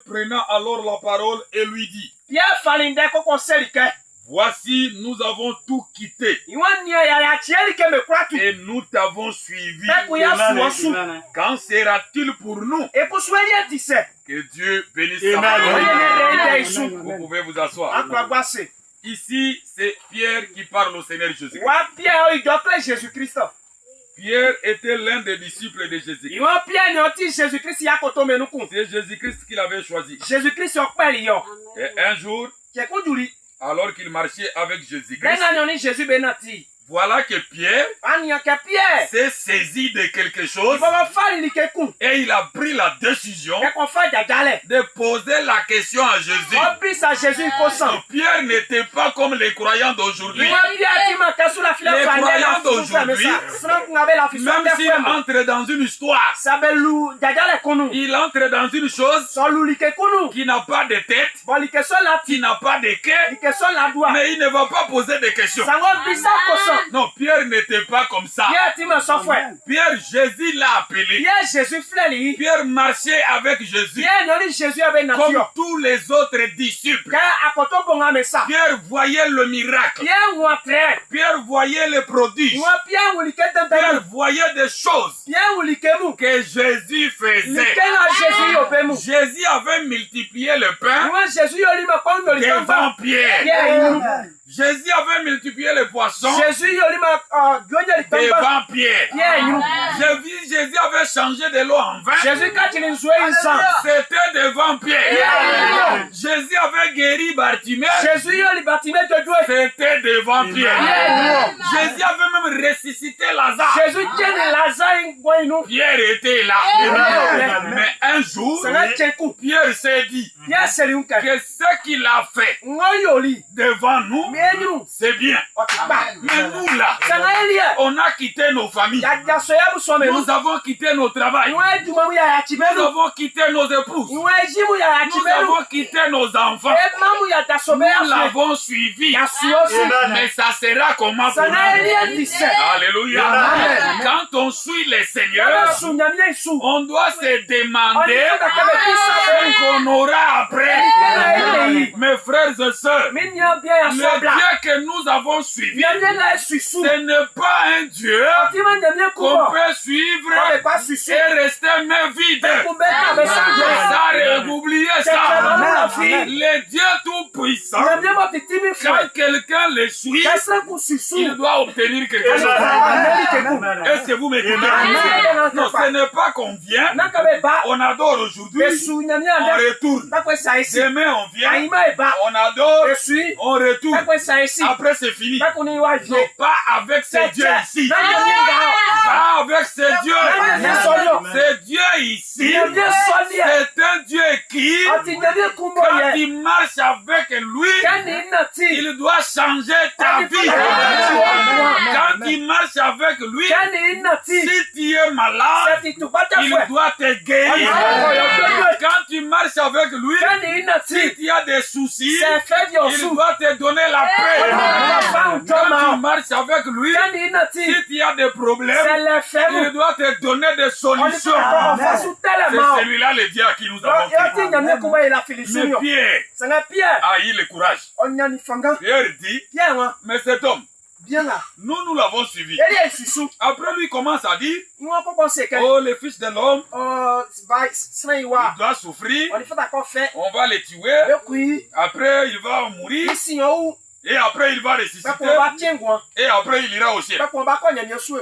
prenant alors la parole et lui dit, voici, nous avons tout quitté et nous t'avons suivi. Qu'en sera-t-il pour nous? Que Dieu bénisse sa parole. Vous pouvez vous asseoir. Ici, c'est Pierre qui parle au Seigneur Jésus-Christ. Pierre était l'un des disciples de Jésus-Christ. C'est Jésus-Christ qu'il avait choisi. Et un jour, alors qu'il marchait avec Jésus-Christ, voilà que Pierre s'est saisi de quelque chose et il a pris la décision de poser la question à Jésus. Pierre n'était pas comme les croyants d'aujourd'hui. Les croyants d'aujourd'hui, même s'il entre dans une histoire, il entre dans une chose qui n'a pas de tête, qui n'a pas de quai, mais il ne va pas poser de questions. Non, Pierre n'était pas comme ça. Pierre, Jésus l'a appelé. Pierre marchait avec Jésus comme tous les autres disciples. Pierre voyait le miracle. Pierre voyait les prodiges. Pierre voyait des choses que Jésus faisait. Jésus avait multiplié le pain devant Pierre. Jésus avait multiplié les poissons devant Pierre. Jésus avait changé de l'eau en vin. C'était devant Pierre. Jésus avait guéri Bartimée. C'était devant Pierre. Jésus avait même ressuscité Lazare. Pierre était là. Mais un jour, Pierre s'est dit que ce qu'il a fait devant nous, c'est bien. Mais nous là, on a quitté nos familles. Nous avons quitté nos travails. Nous avons quitté nos épouses. Nous avons quitté nos enfants. Nous l'avons suivi. Mais ça sera comment pour nous? Alléluia. Quand on suit le Seigneur, on doit se demander ce qu'on aura après. Mes frères et sœurs, le Dieu que nous avons suivi, ce n'est pas un Dieu qu'on peut suivre et rester main vide. Oubliez ça. Le Dieu tout-puissant, quand quelqu'un le suit, il doit obtenir quelque chose. Est-ce que vous m'écoutez? Non, ce n'est pas qu'on vient, on adore aujourd'hui, on retourne. Demain on vient, on adore, on retourne. Après c'est fini. Non, pas avec ces dieux ici. Pas avec ces dieux. Ces dieux ici, c'est un Dieu qui, quand il marche avec lui, il doit changer ta vie. Quand il marche avec lui, si tu es malade, il doit te guérir. Quand tu marches avec lui, si tu as des soucis, il doit te donner la paix. Quand tu marches avec lui, si tu as des problèmes, il doit te donner des solutions. C'est celui-là le Dieu à qui nous avons crié. Mais Pierre a eu le courage. Pierre dit, mais cet homme, nous l'avons suivi. Après lui commence à dire, oh le fils de l'homme, il doit souffrir, on va le tuer, après il va mourir, et après il va ressusciter, et après il ira au ciel.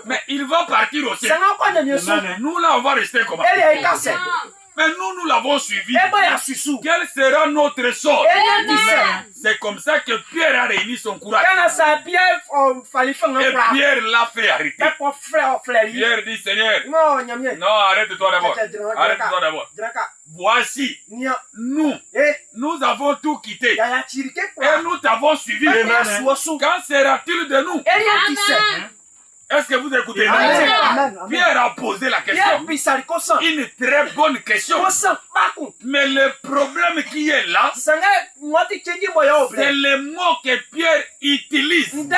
Mais il va partir au ciel. Nous là on va rester comment? Mais nous l'avons suivi. Quel sera notre sort? C'est comme ça que Pierre a réuni son courage. Et Pierre l'a fait arrêter. Pierre dit, Seigneur, non, arrête-toi d'abord. Arrête-toi d'abord. Voici, nous avons tout quitté. Et nous t'avons suivi. Quand sera-t-il de nous? Est-ce que vous écoutez? Pierre a posé la question. Une très bonne question. Mais le problème qui est là, c'est le mot que Pierre utilise. Est-ce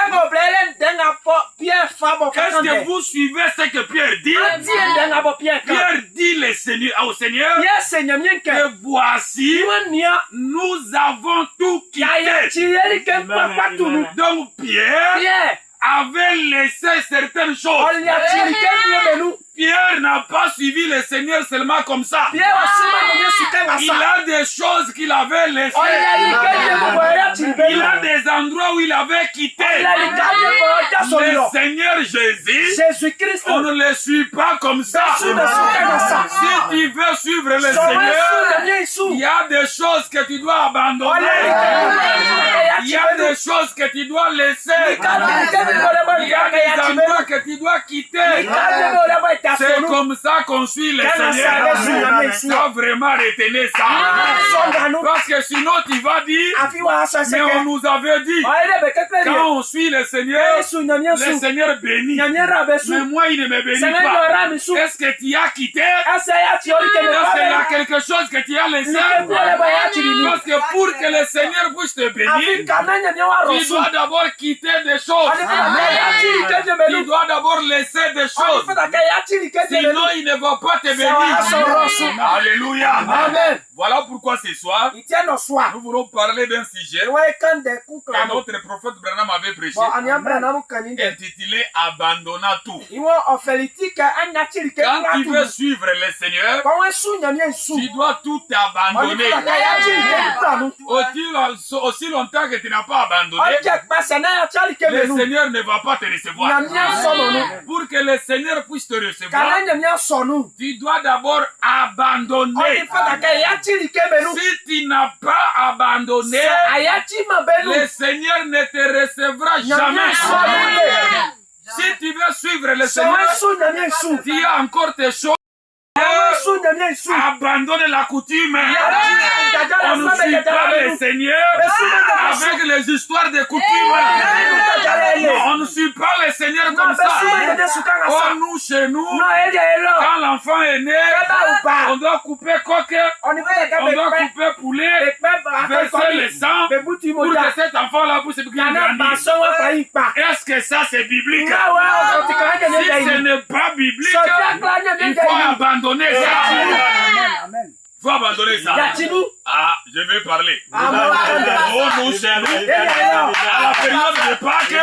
que vous suivez ce que Pierre dit? Pierre dit le Seigneur au Seigneur que voici, nous avons tout quitté. Donc Pierre avait laissé certaines choses. Pierre n'a pas suivi le Seigneur seulement comme ça. Il a des choses qu'il avait laissées. Il a des endroits où il avait quitté. Le Seigneur Jésus, on ne le suit pas comme ça. Si tu veux suivre le Seigneur, il y a des choses que tu dois abandonner. Il y a des choses que tu dois laisser. Il y a des endroits que tu dois quitter. C'est comme ça qu'on suit le Seigneur. Ça vraiment retenez ça. Parce que sinon tu vas dire, mais on nous avait dit, quand on suit le Seigneur bénit. Mais moi il ne me bénit pas. Est-ce que tu as quitté? Est-ce qu'il y a quelque chose que tu as laissé? Parce que pour que le Seigneur puisse te bénir, tu dois d'abord quitter des choses. Tu dois d'abord laisser des choses. Sinon, il ne va pas te bénir. Alléluia. Amen. Voilà pourquoi ce soir, nous voulons parler d'un sujet que notre prophète Branham avait prêché, intitulé Abandonnant tout. Quand tu veux suivre le Seigneur, tu dois tout abandonner. Aussi longtemps que tu n'as pas abandonné, le Seigneur ne va pas te recevoir. Pour que le Seigneur puisse te recevoir, tu dois d'abord abandonner. Si tu n'as pas abandonné, le Seigneur ne te recevra jamais. Si tu veux suivre le Seigneur, tu as encore tes choses. Abandonne la coutume. On ne suit pas le Seigneur avec les histoires de coutumes. On ne suit pas le Seigneur comme ça. Oh, nous, chez nous, quand l'enfant est né, on doit couper coq, on doit couper poulet, verser le sang pour que cet enfant-là puisse bien grandir. Est-ce que ça c'est biblique? Si ce n'est pas biblique, il faut abandonner ça. Il faut abandonner ça. Ah, je vais parler. Oh, nous, chez nous, à la période de Pâques,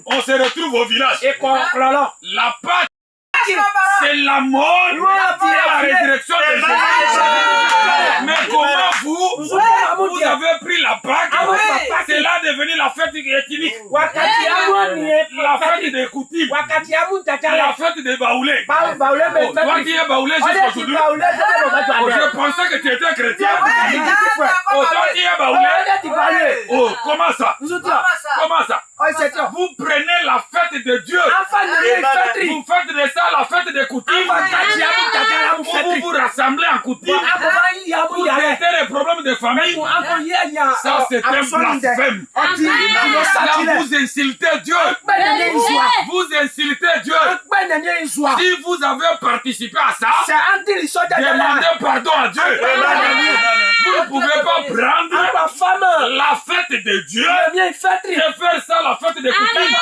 on se retrouve au village. La Pâque, c'est la mort et la résurrection de Jésus. Mais comment vous avez pris la Pâque, c'est là devenu la fête ethnique, la fête des coutumes, la fête des baoulés. Toi qui es baoulé jusqu'aujourd'hui, je pensais que tu étais chrétien. Toi qui es baoulé, oh, comment ça? Comment ça? Vous prenez la fête de Dieu, vous faites de ça la fête des coutumes, vous vous rassemblez en coutume pour traiter les problèmes de famille. Ça c'est un blasphème. Là vous insultez Dieu. Vous insultez Dieu. Si vous avez participé à ça, demandez pardon à Dieu. Vous ne pouvez pas prendre la fête de Dieu et faire ça la fête des coutumes.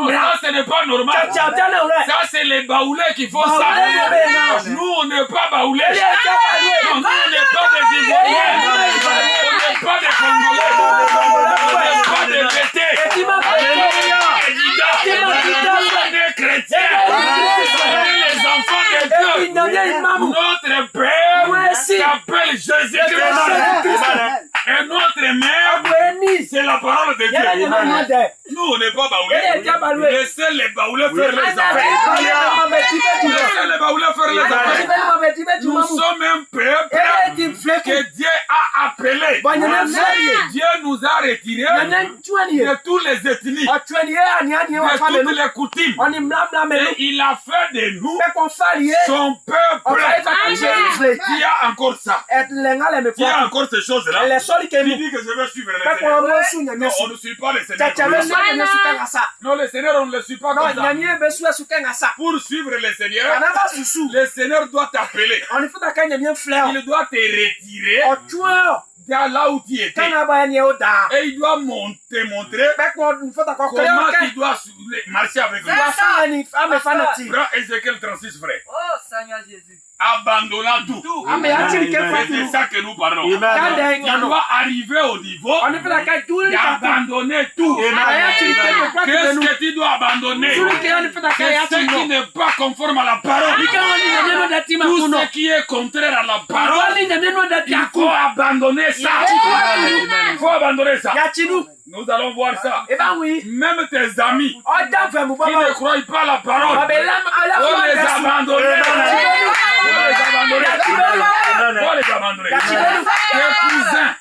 Ça ce n'est pas normal. Ça c'est les baoulés qui font ça. Nous on n'est pas baoulés. Nous on n'est pas des Ivoiriens. On n'est pas des Congolais. On n'est pas des Bétés. On est des chrétiens. On est les enfants de Dieu. Notre Père s'appelle Jésus-Christ. Et notre mère, c'est la parole de Dieu. Nous, on n'est pas baoulés. Laissez les baoulés faire les affaires. Laissez les baoulés faire les affaires. Nous sommes un peuple que Dieu a appelé. Dieu nous a retirés de tous les ethnies, de toutes les coutumes. Et il a fait de nous son peuple. Qui a encore ça? Qui a encore ces choses-là? Tu dis que je veux suivre le Seigneur. Non, on ne suit pas le Seigneur. Non, le Seigneur, on ne le suit pas comme ça. Pour suivre le Seigneur doit t'appeler. Il doit te retirer là où tu étais. Et il doit te montrer comment tu dois marcher avec lui. Prends Ézéchiel 36, frère. Oh, Seigneur Jésus. abandonnant tout. C'est ça que nous parlons. Tu dois arriver au niveau d'abandonner tout. Qu'est-ce que tu dois abandonner? C'est ce qui n'est pas conforme à la parole. Tout ce qui est contraire à la parole, il faut abandonner ça. Il faut abandonner ça. Nous allons voir ça. Même tes amis qui ne croient pas à la parole, faut les abandonner. Faut les abandonner. Tes cousins,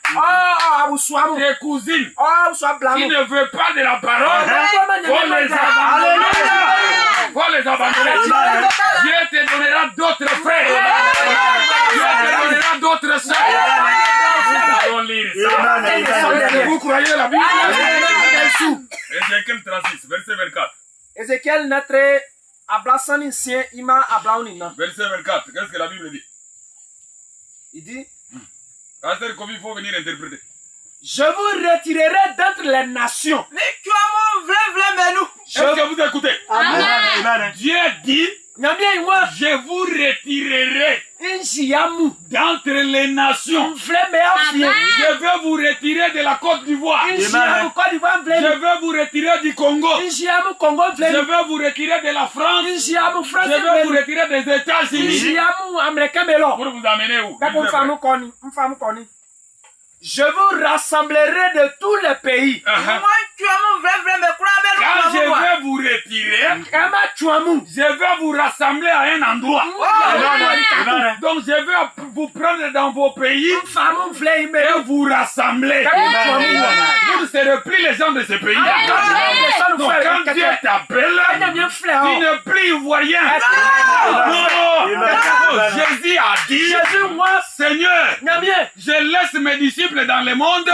tes cousines qui ne veulent pas de la parole, faut les abandonner. Faut les abandonner. Dieu te donnera d'autres frères. Dieu te donnera d'autres sœurs. Nous allons lire ça. Vous croyez la Bible? Ézéchiel 36, verset 24. Ézéchiel notre ablasani sien ima ablaunina. Verset 24, qu'est-ce que la Bible dit? Il dit, Pasteur Kofi, il faut venir interpréter. je vous retirerai d'entre les nations. Est-ce que vous écoutez? Amen. Dieu dit, je vous retirerai d'entre les nations. Je vais vous retirer de la Côte d'Ivoire. Je vais vous retirer du Congo. Je vais vous retirer de la France. Je vais vous retirer des États-Unis. Pour vous amener où? Je vous rassemblerai de tous les pays. Quand je vais vous retirer, je vais vous rassembler à un endroit. Donc je vais vous prendre dans vos pays et vous rassembler. Vous ne serez plus les gens de ce pays. Donc quand Dieu t'appelle, tu n'es plus ivoirien. Jésus a dit, Seigneur, je laisse mes disciples dans le monde,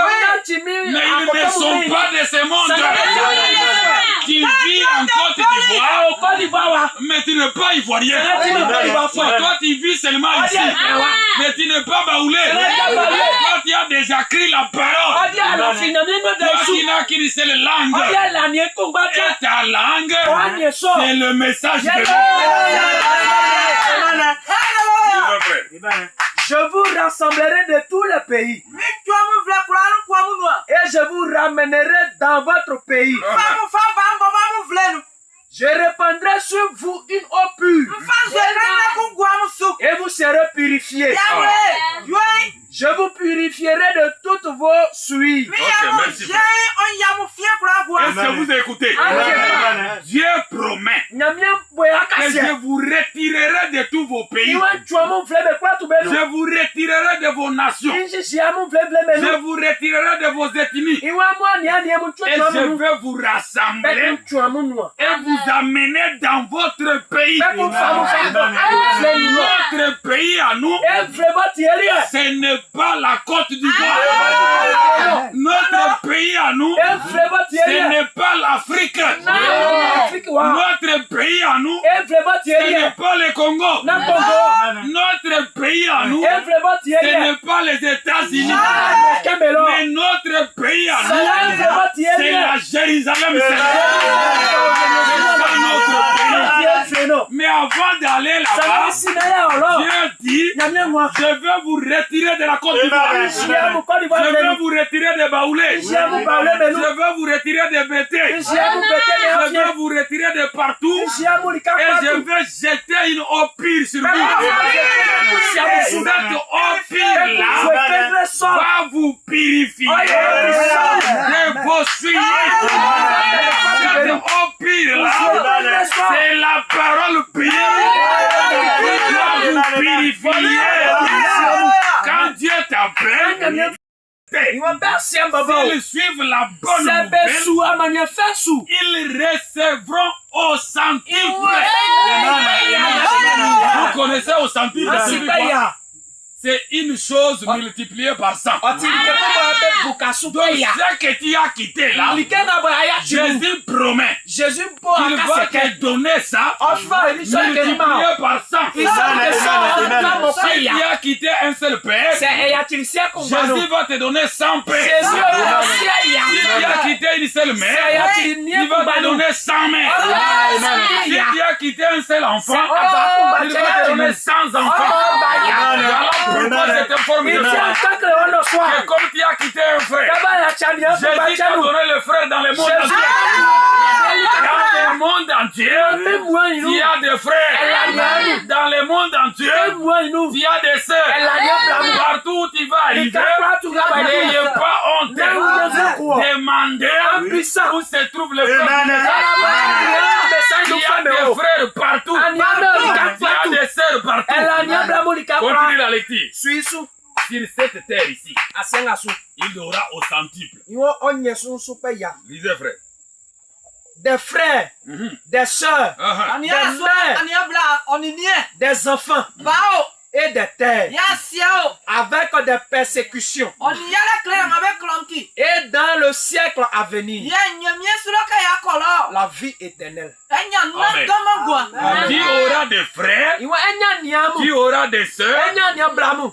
mais ils ne sont pas de ce monde. Tu vis en Côte d'Ivoire, mais tu n'es pas ivoirien. Toi, tu vis seulement ici, mais tu n'es pas baoulé. Toi, tu as déjà écrit la parole. Toi, tu n'as qu'une seule langue. Et ta langue, c'est le message de Dieu. Je vous rassemblerai de tous les pays. Et je vous ramènerai dans votre pays. Je répandrai sur vous une eau pure. Et vous serez purifiés. Je vous purifierai de toutes vos souilles. Ok, merci. Est-ce que vous écoutez? Dieu promet que je vous retirerai de tous vos pays. Je vous retirerai de vos nations. Je vous retirerai de vos ethnies. Et je vais vous rassembler et vous amener dans votre pays. Notre pays à nous, ce n'est pas la Côte d'Ivoire. Notre pays à nous, ce n'est pas l'Afrique. Notre pays à nous, ce n'est pas le Congo. Notre pays à nous, ce n'est pas les États-Unis. Mais notre pays à nous, c'est la Jérusalem. Mais avant d'aller là-bas, Dieu dit, je vais vous retirer de la Côte d'Ivoire. Je vais vous retirer des baoulés. Je vais vous retirer des bêtés. Je vais vous retirer de partout. Et je vais jeter une eau pure sur vous. Cette eau pure-là va vous purifier de vos souillures. Cette eau pure-là, c'est la parole pure qui doit vous purifier. Quand Dieu t'appelle, s'ils suivent la bonne nouvelle, ils recevront au centuple. Vous connaissez au centuple? c'est une chose multipliée par 100. Donc, ce que tu as quitté là, Jésus promet qu'il va te donner ça multiplié par 100. Si tu as quitté un seul père, Jésus va te donner 100 pères. Si tu as quitté une seule mère, il va te donner 100 mères. Si tu as quitté un seul enfant, il va te donner 100 enfants. Pourquoi cette forme de foi? Que comme tu as quitté un frère, Jésus t'a donné le frère dans le monde entier. Dans le monde entier, tu as des frères. Dans le monde entier, tu as des sœurs. Partout où tu vas arriver, n'ayez pas honte. Demandez où se trouve le frère. Il y a des frères partout. Il y a des sœurs partout. Continue la lecture. Sur cette terre ici, il y aura au centuple. Lisez, frère. Des frères, des sœurs, des mères, des enfants et des terres, avec des persécutions. Et dans le siècle à venir, la vie éternelle. Tu auras des frères, tu auras des sœurs,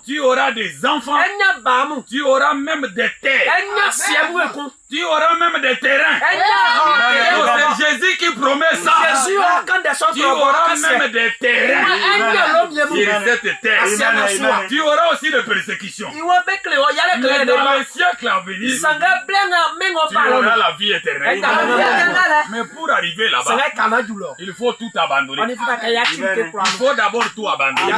tu auras des enfants, tu auras même des terres, tu auras même des terrains. C'est Jésus qui promet ça. Tu auras même des terrains sur cette terre. Tu auras aussi des persécutions. Mais dans le siècle à venir, tu auras la vie éternelle. Mais pour arriver là-bas, il faut tout abandonner. Il faut d'abord tout abandonner.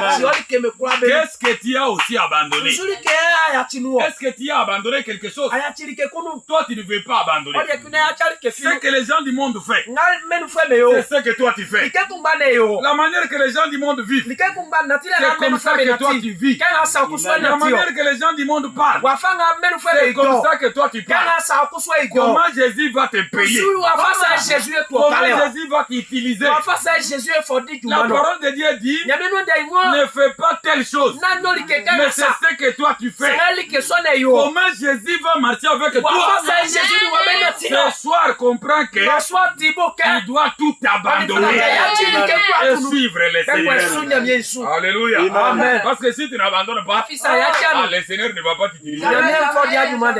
Qu'est-ce que tu as aussi abandonné? Est-ce que tu as abandonné quelque chose? Toi, tu ne veux pas abandonner. Ce que les gens du monde font, c'est ce que toi tu fais. La manière que les gens du monde vivent, c'est comme ça que toi tu vis. La manière que les gens du monde parlent, c'est comme ça que toi tu parles. Comment Jésus va te payer? Comment Jésus va t'utiliser? La parole de Dieu dit, ne fais pas telle chose, mais c'est ce que toi tu fais. Comment Jésus va marcher avec toi? Ce soir, comprends que tu dois tout abandonner et suivre le Seigneur. Alléluia. Amen. Parce que si tu n'abandonnes pas, le Seigneur ne va pas t'utiliser.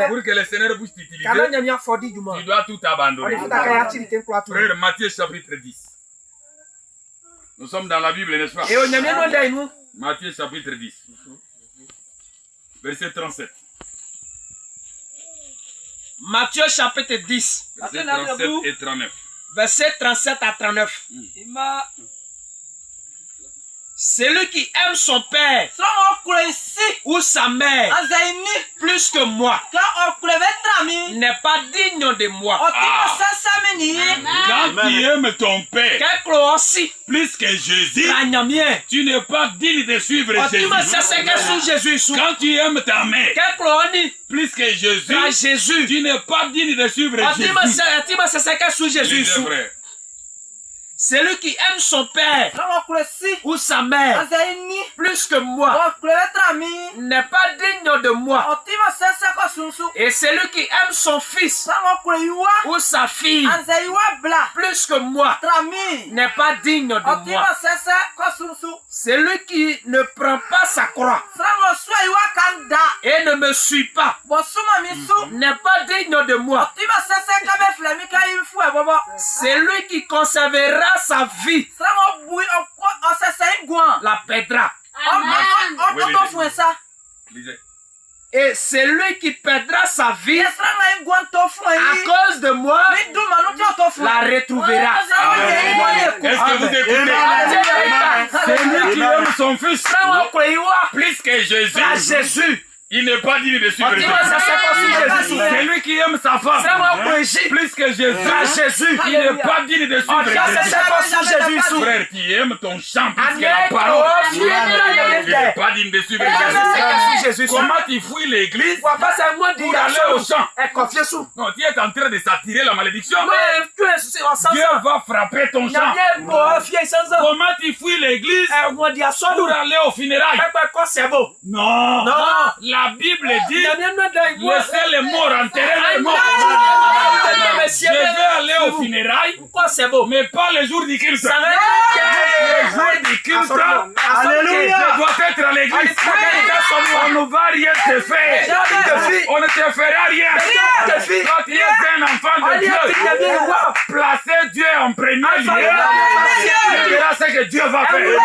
Pour que le Seigneur puisse t'utiliser, tu dois tout abandonner. Frère, Matthieu chapitre 10. Nous sommes dans la Bible, n'est-ce pas? Matthieu chapitre 10. Verset 37. Matthieu chapitre 10. Verset 37 et 39. Verset 37 à 39. Celui qui aime son père ou sa mère plus que moi n'est pas digne de moi. Quand tu aimes ton père plus que Jésus, tu n'es pas digne de suivre Jésus. Quand tu aimes ta mère plus que Jésus, tu n'es pas digne de suivre Jésus. Celui qui aime son père ou sa mère plus que moi n'est pas digne de moi. Et celui qui aime son fils ou sa fille plus que moi n'est pas digne de moi. Celui qui ne prend pas sa croix et ne me suit pas n'est pas digne de moi. Celui qui conservera sa vie la perdra. Et celui qui perdra sa vie à cause de moi la retrouvera. Est-ce que vous écoutez? Celui qui aime son fils plus que Jésus, il n'est pas digne de suivre Jésus. Celui qui aime sa femme plus que Jésus, il n'est pas digne de suivre Jésus. Frère, qui aime ton champ plus que la parole, il n'est pas digne de suivre Jésus. Comment tu fouilles l'église pour aller au champ? Non, tu es en train de s'attirer la malédiction. Dieu va frapper ton champ. Comment tu fouilles l'église pour aller au funérailles? Non. La Bible dit, laissez les morts enterrer les morts. Je vais aller au funérailles, mais pas le jour du culte. Le jour du culte, je dois être à l'église. On ne va rien te faire. On ne te fera rien. Toi, tu es un enfant de Dieu. Placez Dieu en premier lieu. Tu verras ce que Dieu va faire.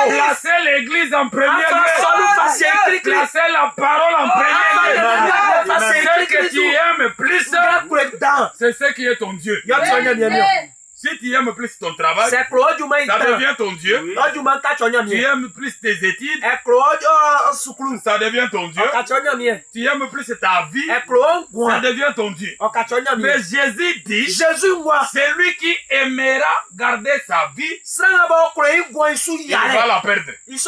Placez l'église en premier lieu. Placez la parole en premier lieu. Ce que tu aimes plus, c'est ce qui est ton Dieu. Si tu aimes plus ton travail, ça devient ton Dieu. Tu aimes plus tes études, ça devient ton Dieu. Tu aimes plus ta vie, ça devient ton Dieu. Mais Jésus dit, c'est lui qui aimera garder sa vie, il va la perdre. Si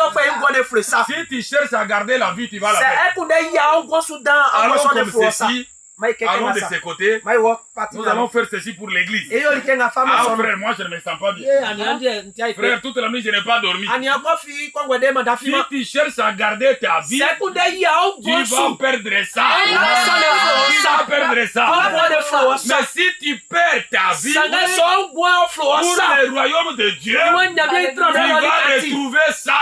tu cherches à garder la vie, tu vas la perdre. Allons comme ceci. Allons de ce côté, nous allons faire ceci pour l'église. Ah frère, moi je ne me sens pas bien. Frère, toute la nuit je n'ai pas dormi. Si tu cherches à garder ta vie, tu vas perdre ça. Tu vas perdre ça. Mais si tu perds ta vie pour le royaume de Dieu, tu vas retrouver ça.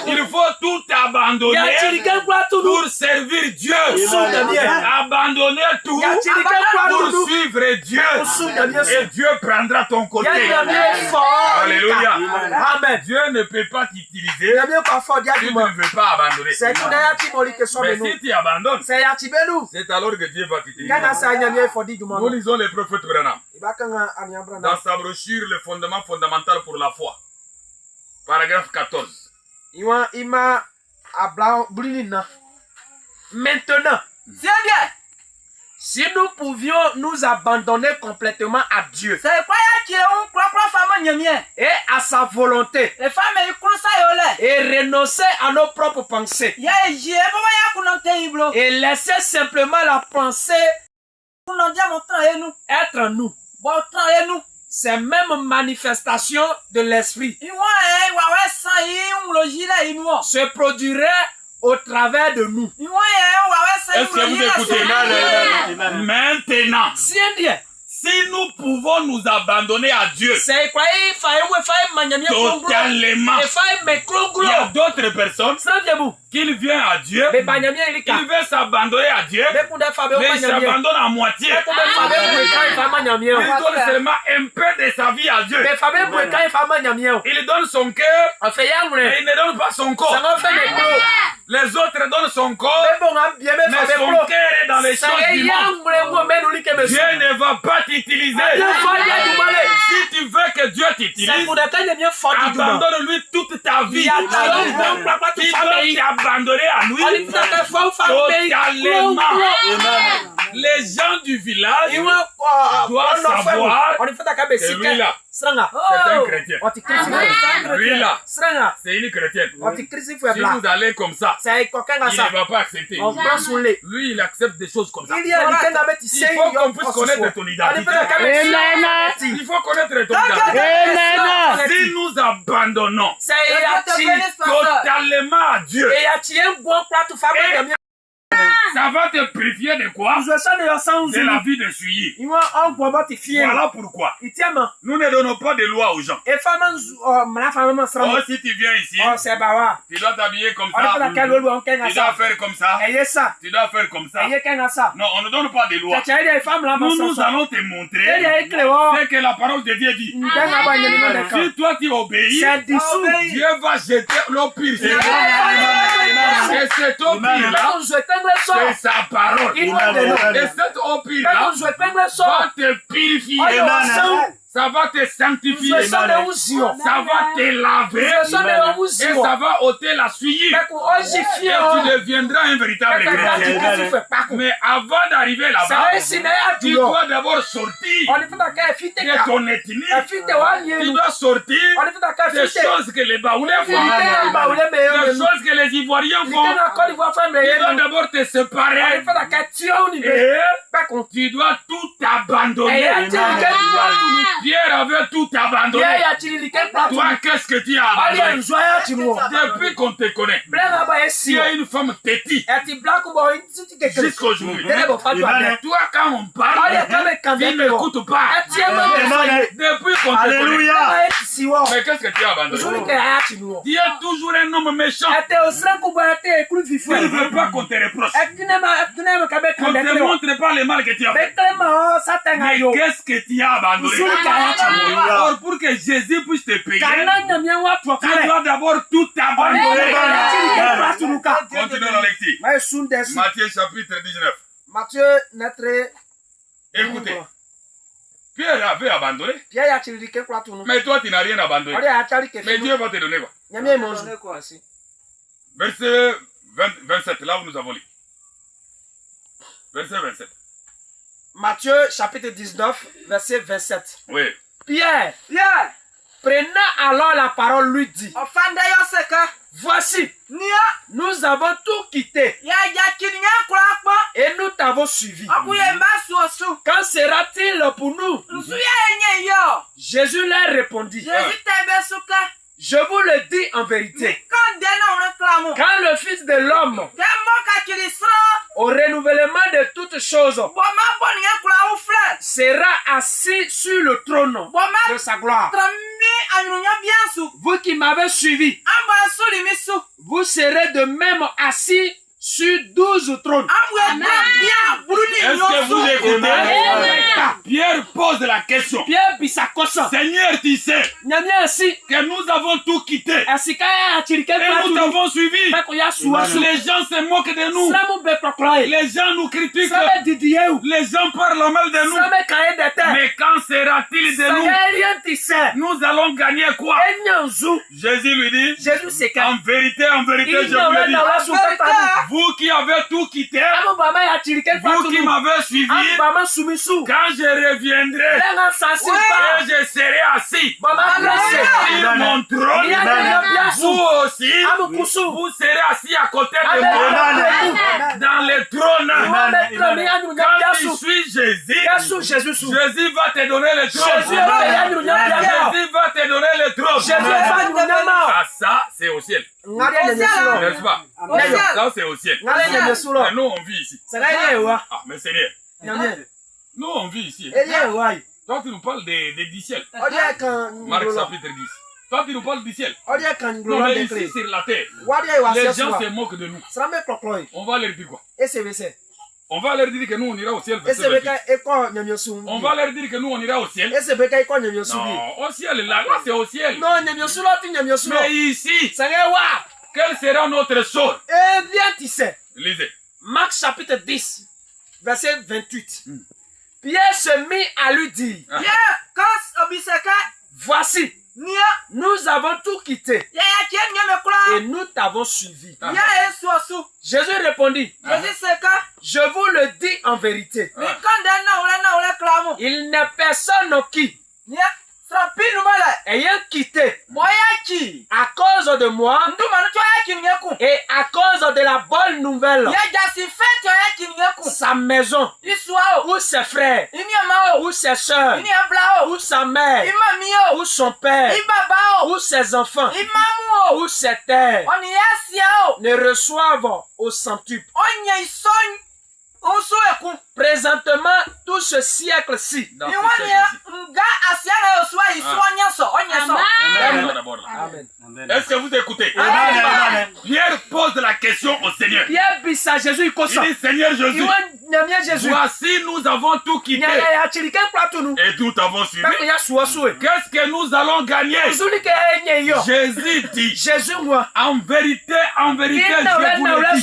Il faut tout abandonner pour servir Dieu. Abandonner tout pour suivre Dieu. Et Dieu prendra ton côté. Alléluia. Dieu ne peut pas t'utiliser si tu ne veux pas abandonner. Mais si tu abandonnes, c'est alors que Dieu va t'utiliser. Nous lisons les prophètes Branham dans sa brochure Le fondement fondamental pour la foi. Paragraphe 14. Maintenant, si nous pouvions nous abandonner complètement à Dieu et à sa volonté et renoncer à nos propres pensées et laisser simplement la pensée être nous, ces mêmes manifestations de l'esprit se produiraient au travers de nous. Est-ce que vous écoutez? Maintenant, si nous pouvons nous abandonner à Dieu totalement, il y a d'autres personnes qui viennent à Dieu, ils veulent s'abandonner à Dieu, mais ils s'abandonnent à moitié. Ils donnent seulement un peu de sa vie à Dieu. Il donne son cœur, mais il ne donne pas son corps. Les autres donnent son corps, mais son cœur est dans les choses du monde. Dieu ne va pas t'utiliser. Si tu veux que Dieu t'utilise, abandonne-lui toute ta vie. Tu dois t'abandonner à lui totalement. Les gens du village doivent savoir que lui-là, c'est un chrétien. Lui-là, c'est une chrétienne. Si vous allez comme ça, il ne va pas accepter. Lui, il accepte des choses comme ça. Il faut qu'on puisse connaître ton identité. Il faut connaître ton identité. Si nous abandonnons totalement à Dieu, ça va te purifier de quoi? De la vie de souillé. Voilà pourquoi nous ne donnons pas de loi aux gens. Oh, si tu viens ici, tu dois t'habiller comme ça, tu dois faire comme ça, tu dois faire comme ça. Non, on ne donne pas de loi. Nous allons te montrer ce que la parole de Dieu dit. Si toi tu obéis, Dieu va jeter l'eau pire. Et cette eau pire là, c'est sa parole. Et cette eau pire là va te purifier. Ça va te sanctifier. Ça va te laver. Et ça va ôter la souillure. Et tu deviendras un véritable chrétien. Mais avant d'arriver là-bas, tu dois d'abord sortir de ton ethnie. Tu dois sortir des choses que les Baoulés font, des choses que les Ivoiriens font. Tu dois d'abord te séparer. Et tu dois tout abandonner. Pierre avait tout abandonné. Toi, qu'est-ce que tu as abandonné? Depuis qu'on te connaît, tu es une femme têtue jusqu'aujourd'hui. Toi, quand on parle, tu n'écoutes pas. Depuis qu'on te connaît. Mais qu'est-ce que tu as abandonné? Tu es toujours un homme méchant. Tu ne veux pas qu'on te reproche. On ne te montre pas le mal que tu as fait. Mais qu'est-ce que tu as abandonné? Or, pour que Jésus puisse te payer, tu dois d'abord tout abandonner. Continuons la lecture. Matthieu chapitre 19. Écoutez. Pierre avait abandonné. Mais toi, tu n'as rien abandonné. Mais Dieu va te donner quoi? Verset 27, là où nous avons lu. Verset 27. Matthieu chapitre 19, verset 27. Oui. Pierre, prenant alors la parole, lui dit: voici, nous avons tout quitté et nous t'avons suivi. Quand sera-t-il pour nous? Jésus leur répondit: je vous le dis en vérité, quand le Fils de l'homme, au renouvellement de toutes choses, sera assis sur le trône de sa gloire, vous qui m'avez suivi, vous serez de même assis sur 12 trônes. Est-ce que vous écoutez? Pierre pose la question. Seigneur, tu sais que nous avons tout quitté et nous t'avons suivi. Les gens se moquent de nous. Les gens nous critiquent. Les gens parlent mal de nous. Mais quand sera-t-il de nous? Nous allons gagner quoi? Jésus lui dit: en vérité, je vous le dis, vous qui avez tout quitté, vous qui m'avez suivi, quand je reviendrai et je serai assis sur mon trône, vous aussi, vous serez assis à côté de moi dans le trône. Quand tu suis Jésus, Jésus va te donner le trône. Jésus va te donner le trône. Ça, c'est au ciel. N'est-ce pas? Ça, c'est au ciel. Mais nous, on vit ici. Ah, mais Seigneur, nous, on vit ici. Toi, tu nous parles des 10 ciels. Marc chapitre 10. Toi, tu nous parles du ciel. Non, mais ici, sur la terre, les gens se moquent de nous. On va leur dire quoi? On va leur dire que nous, on ira au ciel. On va leur dire que nous, on ira au ciel. Non, au ciel, là, c'est au ciel. Mais ici, quel sera notre sort? Lisez. Marc chapitre 10, verset 28. Pierre se mit à lui dire: voici, nous avons tout quitté et nous t'avons suivi. Jésus répondit: je vous le dis en vérité, il n'est personne qui, ayant quitté à cause de moi et à cause de la bonne nouvelle sa maison ou ses frères ou ses soeurs ou sa mère ou son père ou ses enfants ou ses terres, ne reçoivent au centuple présentement tout ce siècle-ci. Est-ce que vous écoutez? Pierre pose la question au Seigneur. Il dit: Seigneur Jésus, voici, nous avons tout quitté et nous t'avons suivi. Qu'est-ce que nous allons gagner? Jésus dit: en vérité, je vous le dis,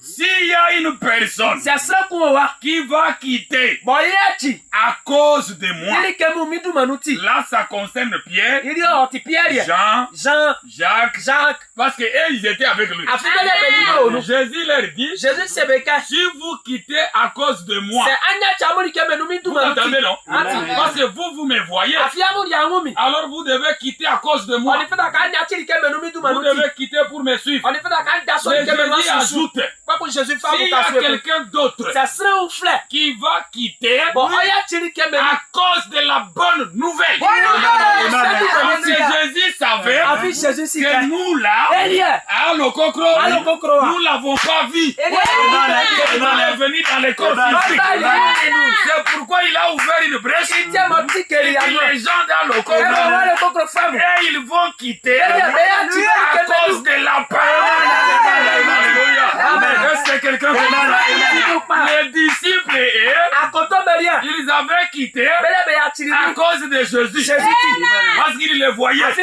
s'il y a une une personne qui va quitter à cause de moi. Là, ça concerne Pierre, Jean, Jacques, parce que eux, ils étaient avec lui. Jésus leur dit, si vous quittez à cause de moi, vous entendez, non? Parce que vous me voyez, alors vous devez quitter à cause de moi. Vous devez quitter pour me suivre. Mais Jésus ajoute, s'il y a quelqu'un d'autre qui va quitter à cause de la bonne nouvelle. Parce que Jésus savait que nous là, à Lokokro, nous l'avons pas vu. Il allait venir dans les corps physiques. C'est pourquoi il a ouvert une brèche. Et les gens dans Lokokro, et ils vont quitter à cause de la paix. Est-ce que quelqu'un les disciples ils avaient quitté à cause de Jésus. Parce qu'ils le voyaient.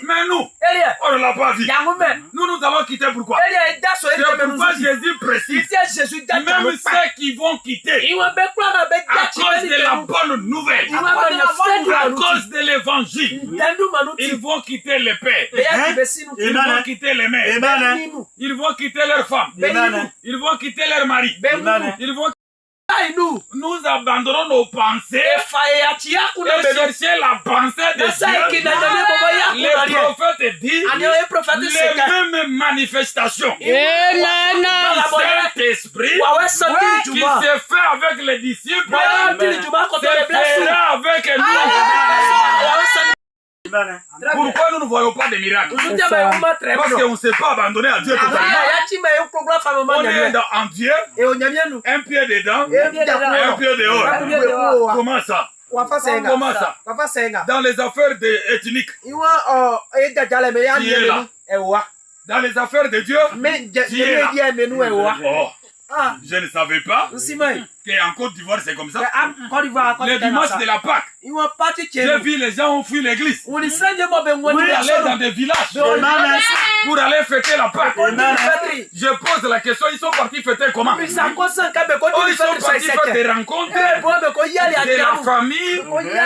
Mais nous, on ne l'a pas vu. Nous allons quitter pourquoi? C'est pourquoi Jésus précise. Même ceux qui vont quitter à cause de la bonne nouvelle, à cause de l'évangile, ils vont quitter les pères. Ils vont quitter les mères. Ils vont quitter leurs femmes. Ils vont quitter leur mari. Ils vont nous abandonnons nos pensées et chercher la pensée de Dieu. Les prophètes disent les mêmes manifestations. Saint-Esprit qui s'est fait avec les disciples se fera avec nous. Pourquoi nous ne voyons pas de miracles? Parce qu'on ne s'est pas abandonné à Dieu totalement. On est en Dieu, un pied dedans, un pied dehors. Comment ça? Comment ça? Dans les affaires ethniques, qui est là? Dans les affaires de Dieu, qui est là? Oh. Je ne savais pas qu'en Côte d'Ivoire c'est comme ça. Le dimanche de la Pâque, j'ai vu les gens ont fui l'église pour aller dans des villages pour aller fêter la Pâque. Je pose la question, ils sont partis fêter comment? Ils sont partis faire des rencontres de la famille,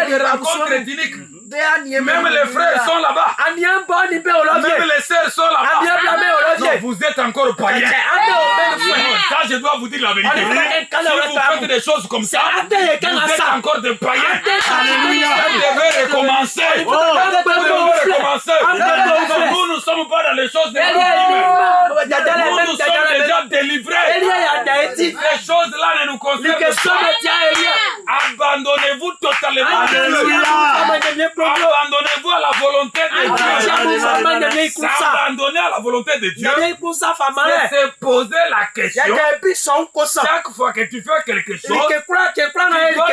des rencontres ethniques. Même les frères sont là-bas. Même les sœurs sont là-bas. Non, vous êtes encore païens. Ça, je dois vous dire la vérité. Si vous faites des choses comme ça, vous êtes encore des païens. Vous devez recommencer. Nous ne sommes pas dans les choses de nous sommes déjà délivrés. Ces choses-là ne nous concernent pas. Abandonnez-vous totalement. Abandonnez-vous à la volonté de Dieu. S'abandonner à la volonté de Dieu, c'est se poser la question. Chaque fois que tu fais quelque chose, tu dois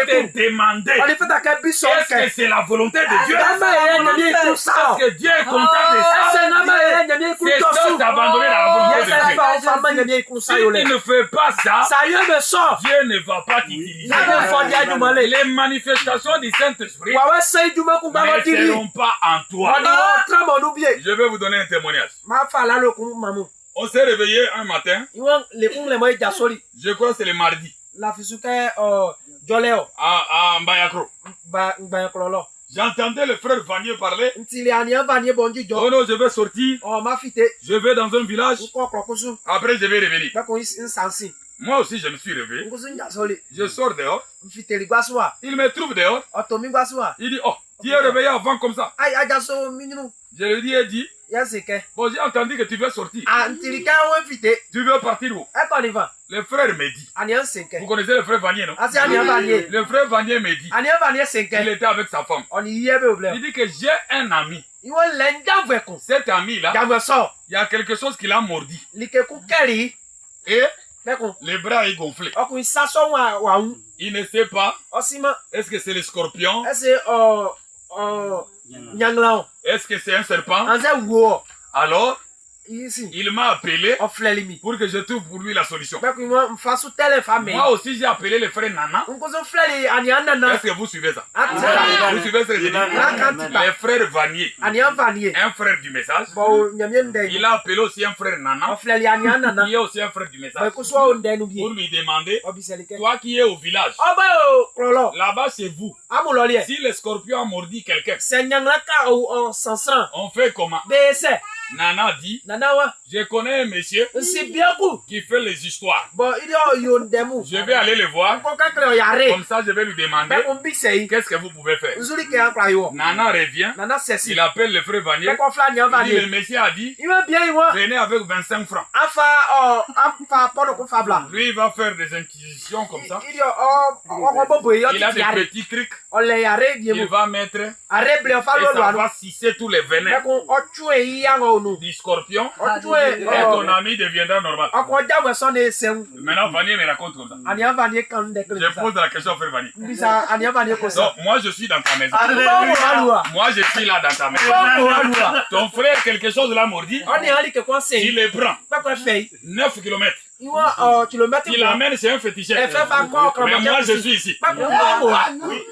te demander est-ce que c'est la volonté de Dieu? Est-ce que Dieu est content de ça? C'est ça d'abandonner la volonté de Dieu. Si tu ne fais pas ça, Dieu ne va pas t'utiliser. Les manifestations du Saint-Esprit ne seront pas en toi. Je vais vous donner un témoignage. On s'est réveillé un matin. Je crois que c'est le mardi. À Mbayakro. J'entendais le frère Vanier parler. Oh non, je vais sortir. Je vais dans un village. Après, je vais revenir. Moi aussi, je me suis réveillé. Je sors dehors. Il me trouve dehors. Il dit, oh, tu es réveillé avant comme ça. Je lui ai dit, bon, j'ai entendu que tu veux sortir. Tu veux partir où? Le frère me dit. Vous connaissez le frère Vanier, non? Le frère Vanier me dit. Il était avec sa femme. Il dit que j'ai un ami. Cet ami-là, il y a quelque chose qui l'a mordi. Et les bras est gonflé. Il ne sait pas. Est-ce que c'est le scorpion? Est-ce que c'est un serpent? Alors, Il m'a appelé pour que je trouve pour lui la solution. Moi aussi, j'ai appelé le frère Nana. Est-ce que vous suivez ça? Vous suivez ce que je dis? Le frère Vanier, un frère du message. Il a appelé aussi un frère Nana, qui est aussi un frère du message, pour lui demander, toi qui es au village, là-bas c'est vous. Si le scorpion a mordi quelqu'un, on fait comment? Nana dit, je connais un monsieur qui fait les histoires. Je vais aller le voir. Comme ça, je vais lui demander qu'est-ce que vous pouvez faire. Nana revient. Il appelle le frère Vanier. Il dit, le monsieur a dit, venez avec 25 francs. Lui, il va faire des inquisitions comme ça. Il a des petits trucs. Il va mettre et ça va sucer tous les venins du scorpion et ton ami deviendra normal. Maintenant, Vanier me raconte comme ça. Je pose la question au frère Vanier. Donc, moi, je suis dans ta maison. Moi, je suis là dans ta maison. Ton frère, quelque chose l'a mordi. Il le prend. 9 km. Il l'amène chez un féticheur. Mais moi, je suis ici.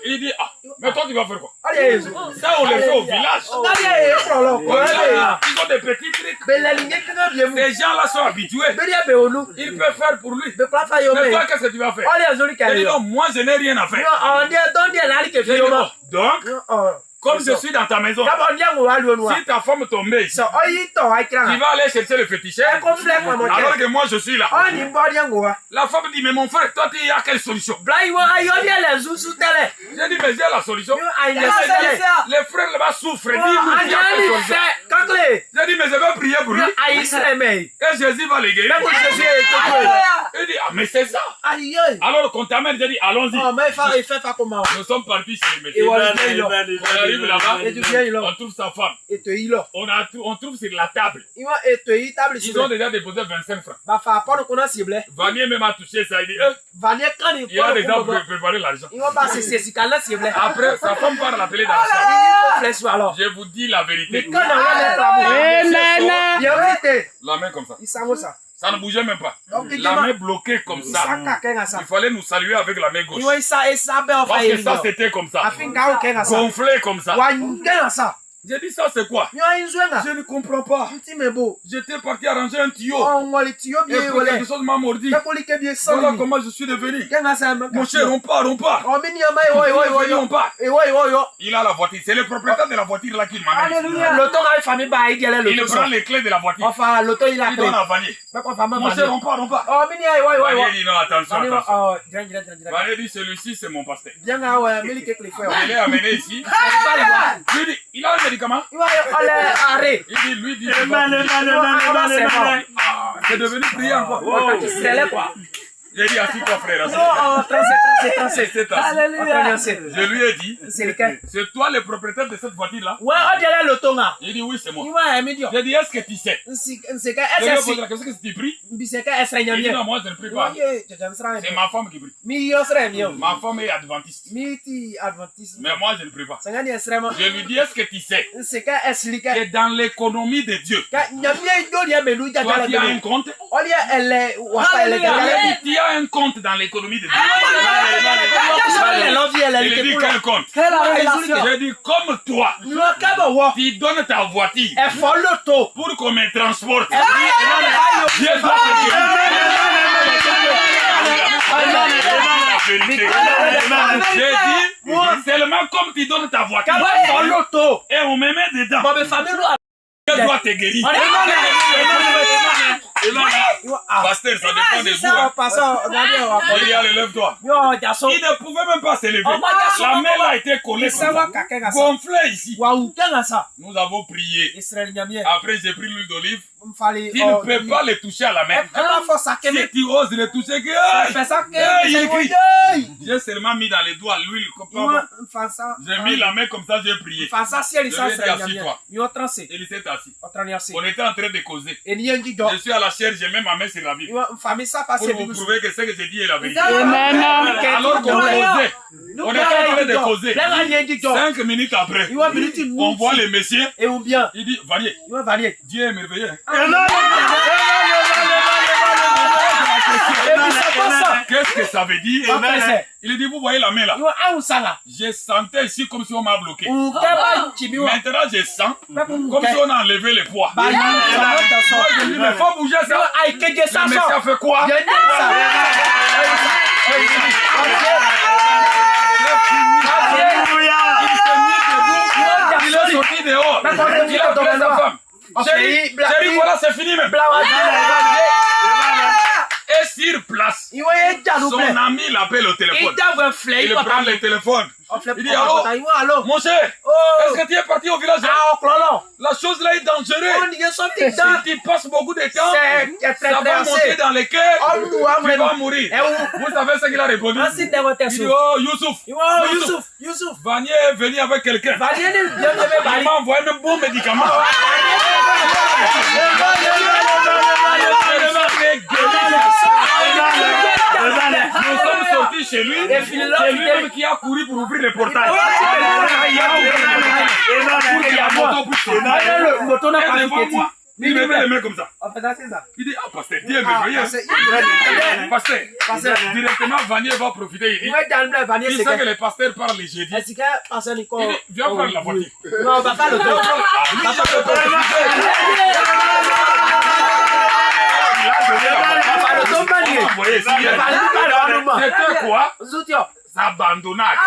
Il dit, ah, mais toi, tu vas faire quoi? Ça, on le fait au village. Ils ont des petits trucs. Ces gens-là sont habitués. Ils peuvent faire pour lui. Mais toi, qu'est-ce que tu vas faire? Il dit, non, moi, je n'ai rien à faire. Donc, comme je suis dans ta maison, si ta femme tombait ici, tu vas aller chercher le féticheur, alors que moi je suis là. La femme dit, mais mon frère, toi tu as quelle solution? J'ai dit, mais j'ai la solution. Les frères là-bas souffrent. J'ai dit, mais je vais prier pour lui. Et Jésus va les guérir. Il dit, ah, mais c'est ça. Alors qu'on t'amène, j'ai dit, allons-y. Nous sommes partis chez les médecins. Là-bas, on trouve sa femme. On trouve sur la table. Ils ont déjà déposé 25 francs. Vanier même a touché ça. Il dit, il a déjà préparé l'argent. Après, sa femme part l'appeler dans la chambre. Je vous dis la vérité. La main comme ça. Ça ne bougeait même pas. La main bloquée comme ça. Il fallait nous saluer avec la main gauche. Parce que ça, c'était comme ça. Gonflé comme ça. J'ai dit, ça c'est quoi? Je ne comprends pas. J'étais parti arranger un tuyau. Et puis quelque chose m'a mordi. Voilà comment je suis devenu. Mon cher, on part. On part. Il a la voiture. C'est le propriétaire de la voiture là qui m'amène. Il prend les clés de la voiture. Il donne à Vanier. Mon cher, on part. Vanier dit, non, attention. Vanier dit, celui-ci c'est mon pasteur. Il est amené ici. Il a un médicament. Il lui dit, c'est devenu brillant quoi. J'ai dit, assis-toi frère. Je lui ai dit, c'est toi le propriétaire de cette voiture-là? Il dit, oui, c'est moi. J'ai dit, est-ce que tu sais? Je lui ai posé la question, est-ce que tu pries? Il dit, non, moi je ne prie pas. C'est ma femme qui prie. Ma femme est adventiste. Mais moi je ne prie pas. Je lui dis, est-ce que tu sais que dans l'économie de Dieu, toi tu as un compte? Tu as un compte dans l'économie de Dieu. Il dit, quel compte? J'ai dit, comme toi, tu donnes ta voiture pour qu'on me transporte. Dieu doit te J'ai dit, seulement comme tu donnes ta voiture et on me met dedans, Dieu doit te guérir. Pasteur, ça dépend de vous. Il y a lève-toi. Il ne pouvait même pas se lever. La main a été collée gonflée ici. Nous avons prié. Après, j'ai pris l'huile d'olive. Tu ne peux pas le toucher à la main. Si tu oses le toucher, il crie. J'ai seulement mis dans les doigts l'huile. J'ai mis la main comme ça, j'ai prié. Je lui ai dit, assis-toi. Il s'est assis. On était en train de causer. Je suis à la chair, j'ai mis ma main sur la Bible. Pour vous prouver que ce que j'ai dit est la vérité. Alors qu'on causait, on était en train de causer. 5 minutes après, on voit le monsieur. Il dit, Vanier, Dieu est merveilleux. Qu'est-ce que ça veut dire? Il dit, vous voyez la main là? Je sentais ici comme si on m'a bloqué. Maintenant, je sens comme si on a enlevé les poids. Moi, je dis, mais il faut bouger ça. Mais ça fait quoi? Il est sorti dehors. Il a appelé sa femme. Chérie, voilà, c'est fini même. Et sur place, son ami l'appelle au téléphone. Il prend le téléphone. Il dit, allô, mon cher, est-ce que tu es parti au village? La chose là est dangereuse. Si tu passes beaucoup de temps, ça va monter dans les cœurs, tu vas mourir. Vous savez ce qu'il a répondu? Il dit, oh, Youssouf, Vanier est venu avec quelqu'un. Il m'a envoyé un bon médicament. Nous sommes sortis chez lui, c'est lui-même qui a couru pour ouvrir le portail. Il mettait les mains comme ça. Il dit, ah, pasteur, Dieu me pasteur, directement, Vanier va profiter. Il sait que les pasteurs parlent les jeudis. Il dit, viens prendre la voiture. Non, on va pas le faire. C'était quoi? S'abandonnage.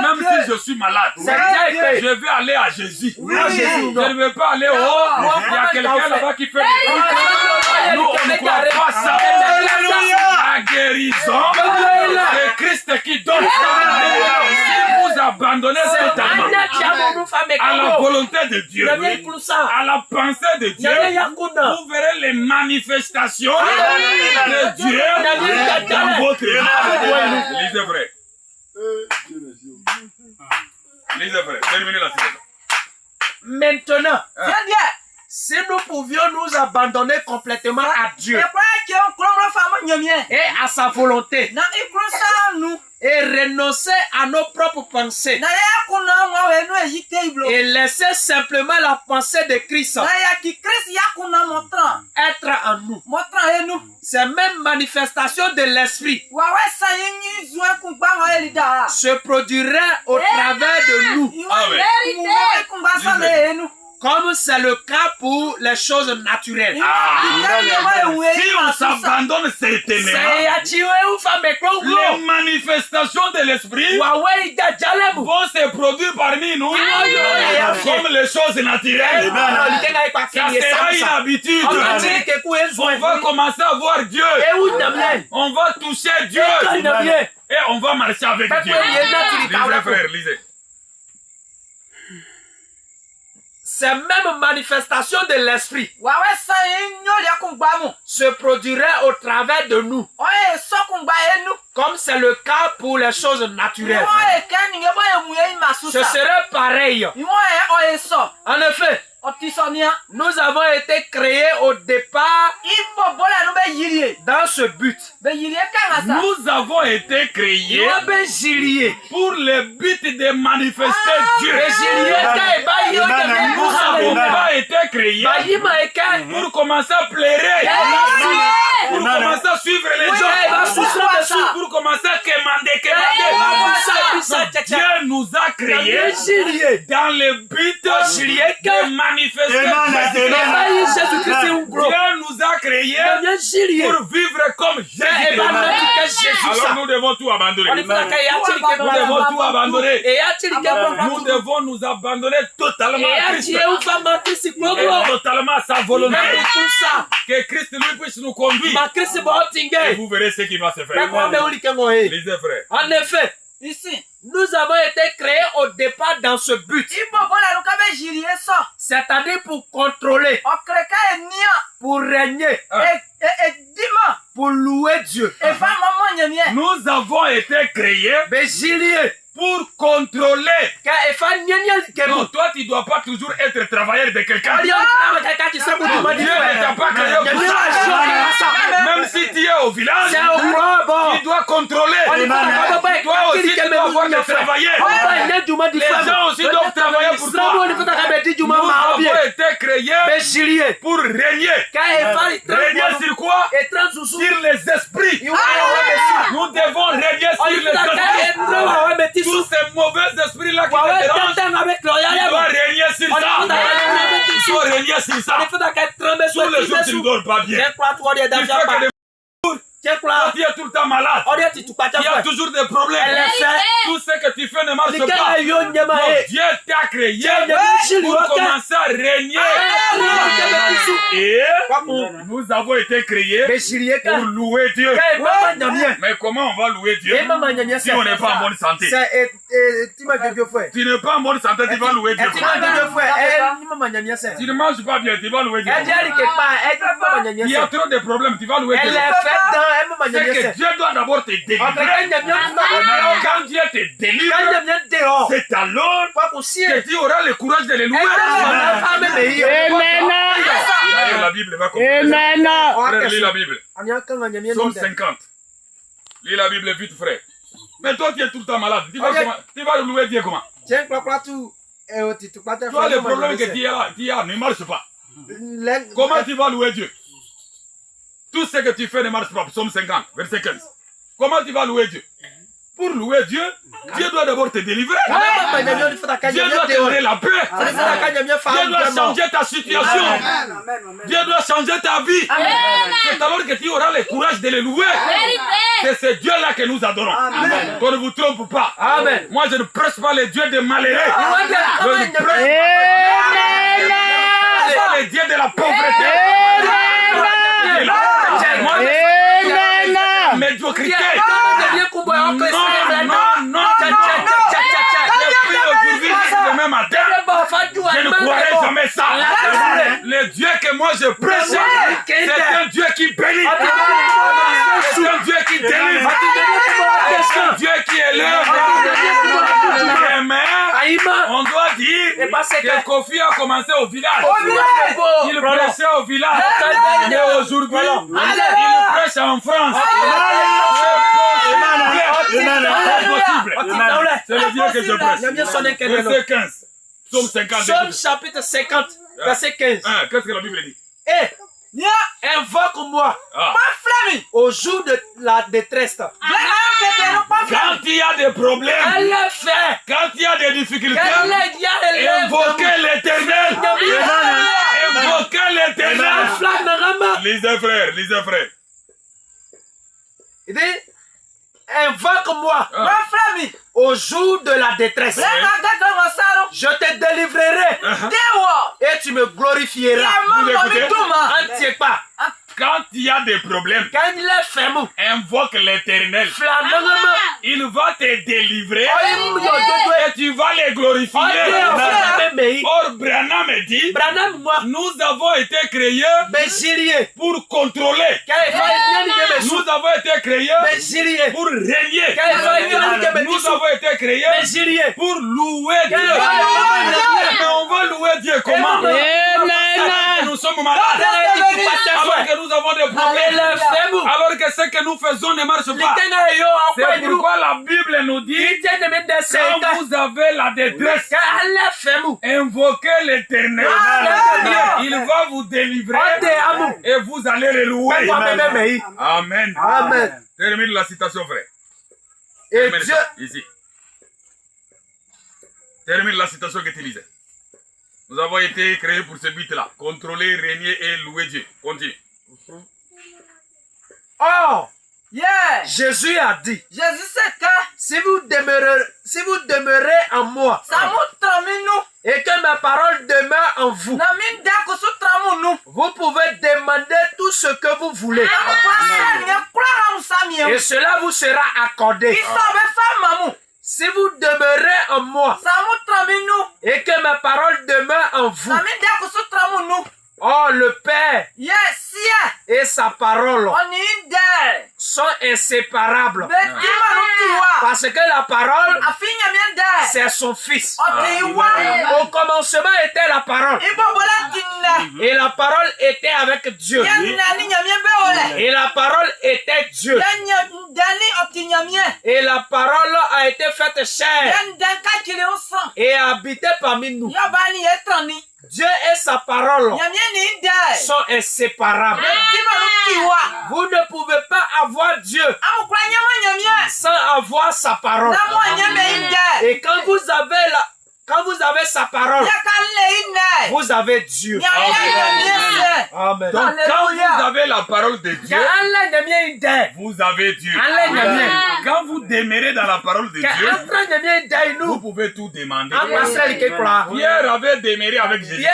Même si je suis malade, je vais aller à Jésus. Je ne vais pas aller au haut. Il y a quelqu'un là-bas qui fait des... Nous, on ne croit pas ça. La guérison, c'est Christ qui donne ça. Si vous abandonnez totalement à la volonté de Dieu, à la pensée de Dieu, vous verrez les manifestations de Dieu dans votre vie. Lisez vrai. Lisez vrai. Terminez la citation. Maintenant, si nous pouvions nous abandonner complètement à Dieu et à sa volonté et renoncer à nos propres pensées et laisser simplement la pensée de Christ être en nous, ces mêmes manifestations de l'esprit se produiraient au travers de nous. Comme c'est le cas pour les choses naturelles. Si on s'abandonne certainement, les manifestations de l'esprit vont se produire parmi nous comme les choses naturelles. Ça sera une habitude. On va commencer à voir Dieu. On va toucher Dieu. Et on va marcher avec Dieu. Lisez, frère, lisez. Ces mêmes manifestations de l'esprit se produiraient au travers de nous, comme c'est le cas pour les choses naturelles. Ce serait pareil. En effet, nous avons été créés au départ dans ce but. Nous avons été créés pour le but de manifester Dieu. Nous n'avons pas été créés pour commencer à pleurer, pour commencer à suivre les gens, pour commencer à commander. Dieu nous a créés dans le but de manifester Jésus-Christ. Dieu nous a créés pour vivre comme Jésus-Christ. Alors nous devons tout abandonner. Nous devons tout abandonner. Nous devons nous abandonner totalement à Christ. Totalement à sa volonté. Que Christ lui puisse nous conduire. Et vous verrez ce qui va se faire. Lisez, frère. En effet, ici, nous avons été créés au départ dans ce but. C'est-à-dire pour contrôler, pour régner, pour louer Dieu. Nous avons été créés pour contrôler. Non, toi tu ne dois pas toujours être travailleur de quelqu'un. Dieu ne t'a pas créé pour ça. Même si tu es au village, tu dois contrôler. Toi aussi, tu dois avoir de travailler. Les gens aussi doivent travailler pour toi. Nous avons été créés pour régner. Régner sur quoi? Sur les esprits. Nous devons régner sur les esprits. Tous ces mauvais esprits-là qui te dérangent, tu dois régner sur ça. Tu dois régner sur ça. Sur les jours, tu ne dors pas bien. Tu fais que des quand tu es tout le temps malade, il y a toujours des problèmes. Tout ce que tu fais ne marche pas. Donc, Dieu t'a créé pour commencer à régner. Et nous avons été créés pour louer Dieu. Mais comment on va louer Dieu si on n'est pas en bonne santé? Tu n'es pas en bonne santé, tu vas louer Dieu. Tu ne manges pas bien, tu vas louer Dieu. Il y a trop de problèmes, tu vas louer Dieu. C'est que Dieu doit d'abord te délivrer. Quand Dieu te délivre, c'est alors que tu auras le courage de le louer. Amen. La Bible va comprendre. Frère, lis la Bible. Psaume 50. Lis la Bible vite, frère. Mais toi, tu es tout le temps malade. Tu vas louer Dieu comment? Toi, le problème que tu as ne marche pas. Comment tu vas louer Dieu? Tout ce que tu fais ne marche pas. Psaume 50, verset 15. Comment tu vas louer Dieu? Pour louer Dieu, Dieu doit d'abord te délivrer. Dieu doit te donner la paix. Dieu doit changer ta situation. Dieu doit changer ta vie. C'est alors que tu auras le courage de le louer. C'est ce Dieu-là que nous adorons. Qu'on ne vous trompe pas. Amen. Moi, je ne prêche pas les dieux des malheureux. Je prêche les dieux de la pauvreté. Médiocrité. Non. Je prie aujourd'hui, demain matin. Je ne croirai jamais ça. Le Dieu que moi je prêche, c'est un Dieu qui bénit. C'est un Dieu qui délivre. C'est un Dieu qui élève. Mais on doit dire que Kofi a commencé au village. Il prêchait au village. Mais aujourd'hui, il prêche en France. C'est le Dieu que je prêche. Verset 15. Psaume 50. Psaume chapitre 50, verset 15. Qu'est-ce que la Bible dit? Invoque-moi au jour de la détresse. Quand il y a des problèmes, quand il y a des difficultés, invoquez l'Éternel. Invoquez l'Éternel. Lisez frère. Il dit, invoque-moi au jour de la détresse. Je te délivrerai et tu me glorifieras. Quand il y a des problèmes, invoque l'Éternel. Il va te délivrer et tu vas les glorifier. Or, Branham dit, nous avons été créés pour contrôler. Nous avons été créés pour régner. Nous avons été créés pour louer Dieu. Mais on va louer Dieu comment? Nous sommes malades. Alors que nous avons des problèmes. Alors que ce que nous faisons ne marche pas. C'est pourquoi la Bible nous dit, quand vous avez la détresse, invoquez l'Éternel. Il va vous délivrer et vous allez le louer. Amen. Termine la citation, frère. Et Dieu... Ici. Termine la citation que tu lisais. Nous avons été créés pour ce but-là. Contrôler, régner et louer Dieu. Continue. Oh! Yeah! Jésus a dit. Si vous demeurez en moi. Et que ma parole demeure en vous. Vous pouvez demander tout ce que vous voulez. Et cela vous sera accordé. Si vous demeurez en moi et que ma parole demeure en vous, oh, le Père et sa parole sont inséparables. Parce que la parole, c'est son Fils. Au commencement était la parole. Et la parole était avec Dieu. Et la parole était Dieu. Et la parole a été faite chair et a habité parmi nous. Dieu et sa parole sont inséparables. Vous ne pouvez pas avoir Dieu sans avoir sa parole. Et quand vous avez sa parole, vous avez Dieu. Amen. Donc quand vous avez la parole de Dieu, vous avez Dieu. Amen. Quand vous demeurez dans la parole de Dieu, vous pouvez tout demander. Pierre avait demeuré avec Jésus.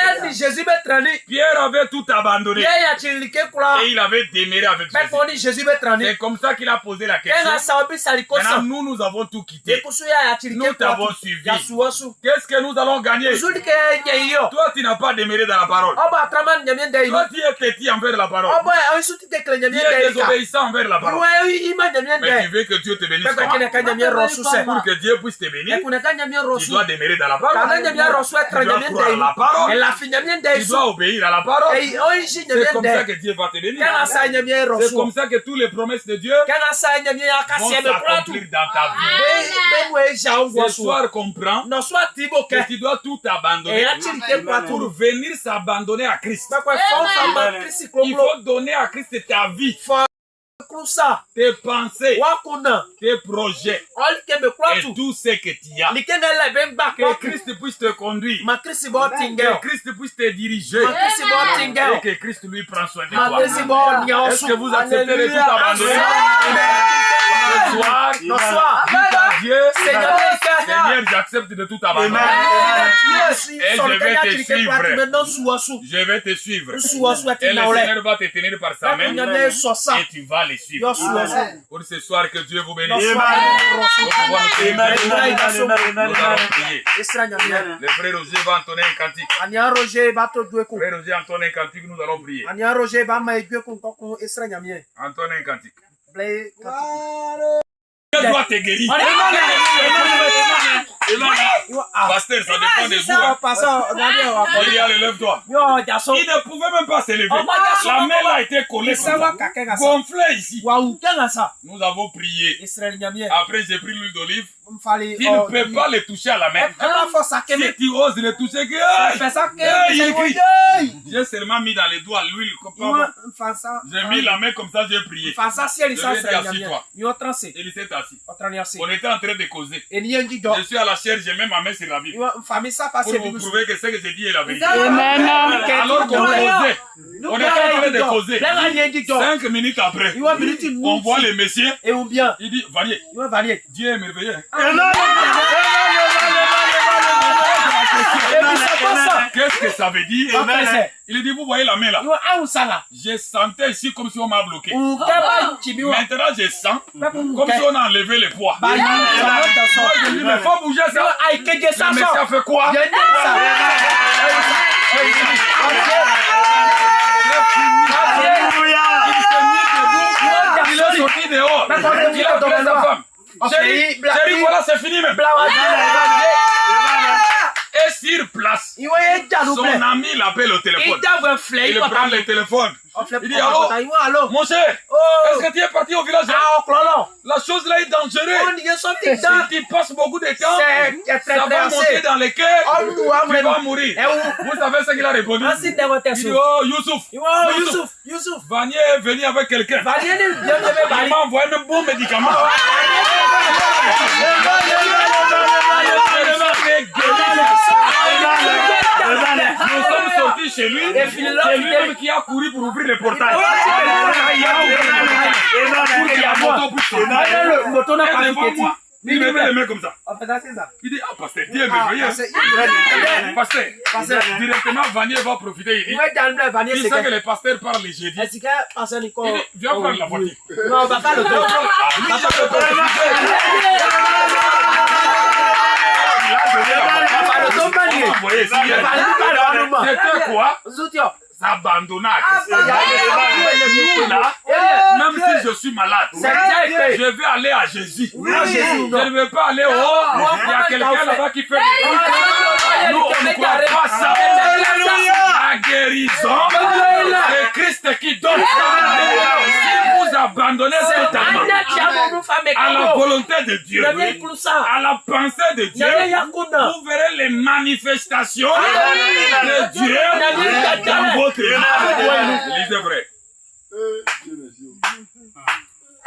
Pierre avait tout abandonné. Et il avait demeuré avec Jésus. C'est comme ça qu'il a posé la question. Maintenant, nous avons tout quitté. Nous t'avons suivi. Qu'est-ce que nous allons gagner? Toi, tu n'as pas demeuré dans la parole. Toi, tu es petit envers la parole. Tu es désobéissant envers la parole. Mais tu veux que Dieu te bénisse pour que Dieu puisse te bénir. Tu dois demeurer dans la parole. Tu dois croire à la parole. Tu dois obéir à la parole. C'est comme ça que Dieu va te bénir. C'est comme ça que toutes les promesses de Dieu vont s'accomplir dans ta vie. Ce soir, comprends que tu dois tout abandonner pour venir s'abandonner à Christ. Il faut donner à Christ ta vie, tes pensées, tes projets et tout ce que tu as. Que Christ puisse te conduire, que Christ puisse te diriger et que Christ lui prenne soin de toi. Est-ce que vous acceptez de tout abandonner? Ce soir, Dieu, Seigneur, j'accepte de tout abandonner. Et je vais te suivre. Je vais te suivre. Et le Seigneur va te tenir par sa main et tu vas les suivre. Pour ce soir, que Dieu vous bénisse. Nous allons prier. Le frère Roger va entonner un cantique. Frère Roger entonne un cantique, nous allons prier. Entonne un cantique. Dieu doit te guérir. Pasteur, ça dépend de vous. Il lève-toi. Il ne pouvait même pas se lever. La main là a été collée, gonflée ici. Nous avons prié. Après, j'ai pris l'huile d'olive. Tu ne peux pas le toucher à la main. Si tu oses le toucher, il crie. J'ai seulement mis dans les doigts l'huile. J'ai mis la main comme ça, j'ai prié. Assieds-toi. Il s'est assis. On était en train de causer. Je suis à la chair, j'ai même ma main sur la Bible. Pour vous prouver que ce que j'ai dit est la vérité. Alors qu'on causait, on était en train de causer. 5 minutes après, on voit le messieurs. Il dit, Valier, Dieu est merveilleux. Qu'est-ce que ça veut dire? Il dit, vous voyez la main là? Je sentais ici comme si on m'a bloqué. Maintenant je sens comme si on a enlevé le poids. Je dis, mais faut bouger ça. Mais ça fait quoi? Il est sorti dehors. Il a appelé sa femme. Chérie, voilà, c'est fini même. Et sur place, son ami l'appelle au téléphone. Il prend le téléphone. Il dit, allô, mon cher, est-ce que tu es parti au village? La chose là est dangereuse. Si tu passes beaucoup de temps, ça va monter dans les cœurs, tu vas mourir. Vous savez ce qu'il a répondu? Il dit, oh, Youssouf, Vanier est venu avec quelqu'un. Il m'a envoyé un bon médicament. Nous sommes sortis chez lui. C'est lui-même qui a couru pour ouvrir le portail. Il mettait les mains comme ça. Il dit, ah, pasteur, Dieu est merveilleux. Pasteur, directement, Vanier va profiter. Il sait que le pasteur parle les jeudis. Il dit, viens prendre la voiture. Non, on va pas le faire. C'était quoi? S'abandonner. Même si je suis malade, je vais aller à Jésus. Je ne vais pas aller au haut. Il y a quelqu'un là-bas qui fait des... Nous, on ne croit pas ça. La guérison, c'est Christ qui donne ça. à la volonté de Dieu, à la pensée de Dieu, vous verrez les manifestations de Dieu dans votre vie. Lisez vrai.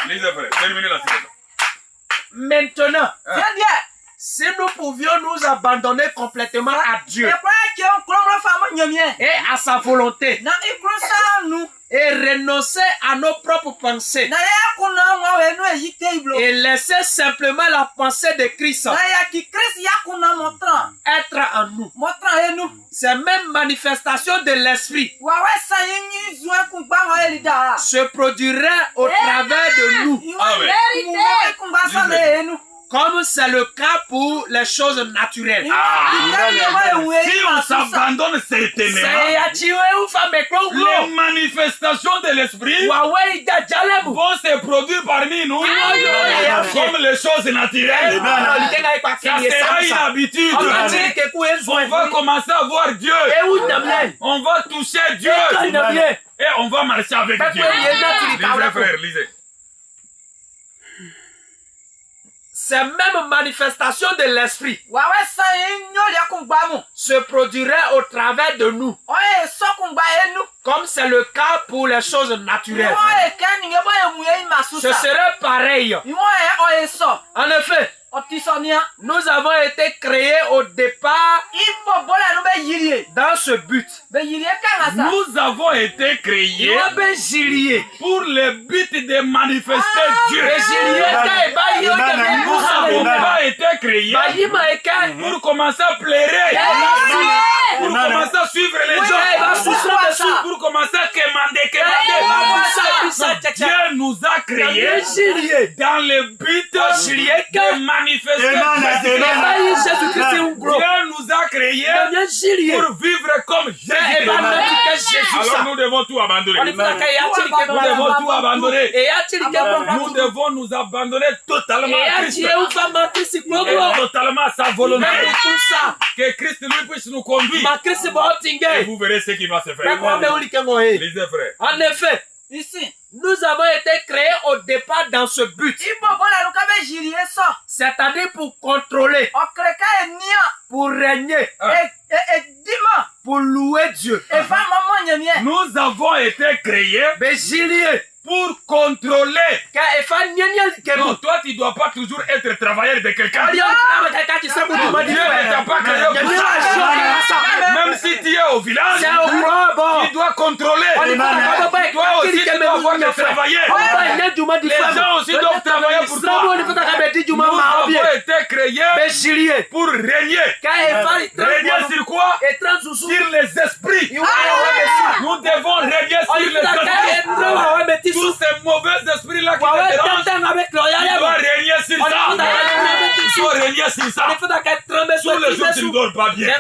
Lisez vrai. Terminez la citation. Maintenant, si nous pouvions nous abandonner complètement à Dieu et à sa volonté et renoncer à nos propres pensées et laisser simplement la pensée de Christ être en nous, ces mêmes manifestations de l'esprit se produiraient au travers de nous. Comme c'est le cas pour les choses naturelles. Si on s'abandonne certainement, les manifestations de l'esprit vont se produire parmi nous comme les choses naturelles. Ça sera une habitude. On va commencer à voir Dieu. On va toucher Dieu. Et on va marcher avec Dieu. Lisez, frère, lisez. Ces mêmes manifestations de l'esprit se produiraient au travers de nous, comme c'est le cas pour les choses naturelles. Ce serait pareil. En effet, nous avons été créés au départ dans ce but. Nous avons été créés pour le but de manifester Dieu. Nous n'avons pas été créés pour commencer à pleurer, pour commencer à suivre les gens, pour commencer à commander. Dieu nous a créés dans le but de manifester Jésus-Christ. Dieu nous a créés pour vivre comme Jésus-Christ. Alors nous devons tout abandonner. Nous devons tout abandonner. Nous devons nous abandonner totalement à Christ. Totalement à sa volonté. Que Christ lui puisse nous conduire. Et vous verrez ce qui va se faire. Lisez, frère. En effet, ici, nous avons été créés au départ dans ce but. C'est-à-dire pour contrôler, pour régner, pour louer Dieu. Nous avons été créés pour contrôler. Non, toi tu ne dois pas toujours être travailleur de quelqu'un. Dieu ne t'a pas créé pour ça. Même si tu es au village, tu dois contrôler. Toi aussi tu dois avoir des travailleurs. Les gens aussi doivent travailler pour toi. Nous avons été créés pour régner. Régner sur quoi? Sur les esprits. Nous devons régner sur les esprits. Tous ces mauvais esprits-là qui te dérangent, tu dois régner sur ça. Tu dois régner sur ça. Sur les jours où tu ne dors pas bien.